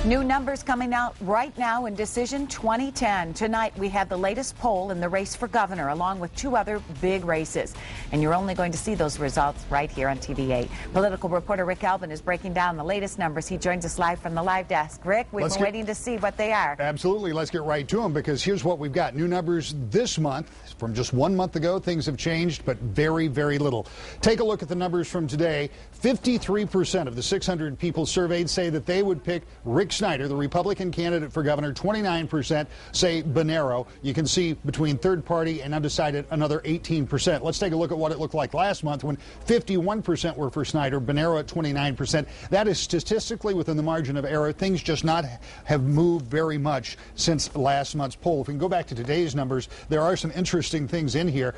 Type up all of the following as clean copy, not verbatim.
New numbers coming out right now in Decision 2010. Tonight, we have the latest poll in the race for governor, along with two other big races. And you're only going to see those results right here on TV8. Political reporter Rick Alvin is breaking down the latest numbers. He joins us live from the live desk. Rick, we've been waiting to see what they are. Absolutely. Let's get right to them, because here's what we've got. New numbers this month. From just 1 month ago, things have changed, but very, very little. Take a look at the numbers from today. 53% of the 600 people surveyed say that they would pick Rick Snyder, the Republican candidate for governor. 29% say Bernero. You can see between third party and undecided another 18%. Let's take a look at what it looked like last month when 51% were for Snyder, Bernero at 29%. That is statistically within the margin of error. Things just not have moved very much since last month's poll. If we can go back to today's numbers, there are some interesting things in here.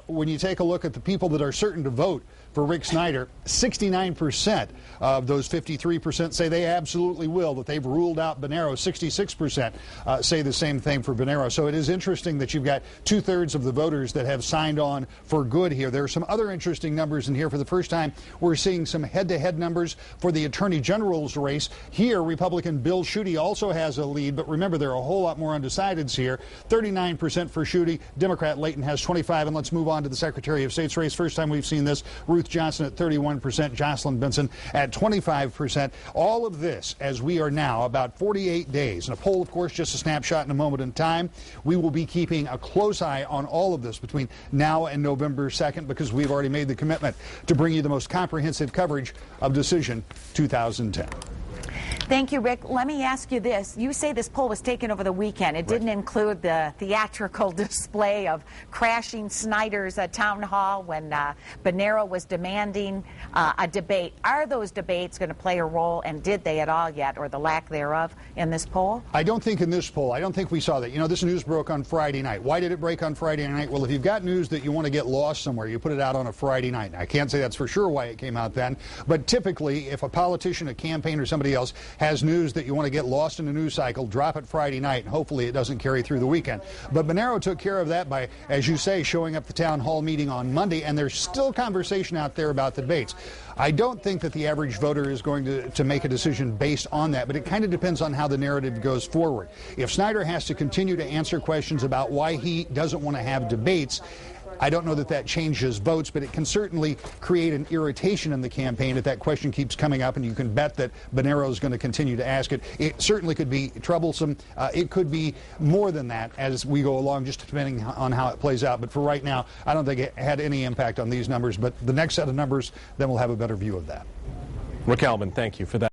When you take a look at the people that are certain to vote for Rick Snyder, 69% of those 53% say they absolutely will, that they've ruled out Bernero. 66% say the same thing for Bernero. So it is interesting that you've got 2/3 of the voters that have signed on for good here. There are some other interesting numbers in here. For the first time, we're seeing some head-to-head numbers for the Attorney General's race. Here, Republican Bill Schuette also has a lead, but remember, there are a whole lot more undecideds here. 39% for Schuette. Democrat Layton has 25%. And let's move on to the Secretary of State's race. First time we've seen this. Ruth Johnson at 31%, Jocelyn Benson at 25%. All of this as we are now about 48 days. And a poll, of course, just a snapshot in a moment in time. We will be keeping a close eye on all of this between now and November 2nd, because we've already made the commitment to bring you the most comprehensive coverage of Decision 2010. Thank you, Rick. Let me ask you this. You say this poll was taken over the weekend. It didn't include the theatrical display of crashing Snyder's town hall when Bernero was demanding a debate. Are those debates going to play a role, and did they at all yet, or the lack thereof, in this poll? I don't think in this poll. I don't think we saw that. You know, this news broke on Friday night. Why did it break on Friday night? Well, if you've got news that you want to get lost somewhere, you put it out on a Friday night. I can't say that's for sure why it came out then, but typically, if a politician, a campaign, or somebody else has news that you want to get lost in the news cycle, drop it Friday night, and hopefully it doesn't carry through the weekend. But Bernero took care of that by, as you say, showing up at the town hall meeting on Monday, and there's still conversation out there about the debates. I don't think that the average voter is going to make a decision based on that, but it kind of depends on how the narrative goes forward. If Snyder has to continue to answer questions about why he doesn't want to have debates, I don't know that that changes votes, but it can certainly create an irritation in the campaign if that question keeps coming up, and you can bet that Bernero is going to continue to ask it. It certainly could be troublesome. It could be more than that as we go along, just depending on how it plays out. But for right now, I don't think it had any impact on these numbers. But the next set of numbers, then we'll have a better view of that. Rick Alvin, thank you for that.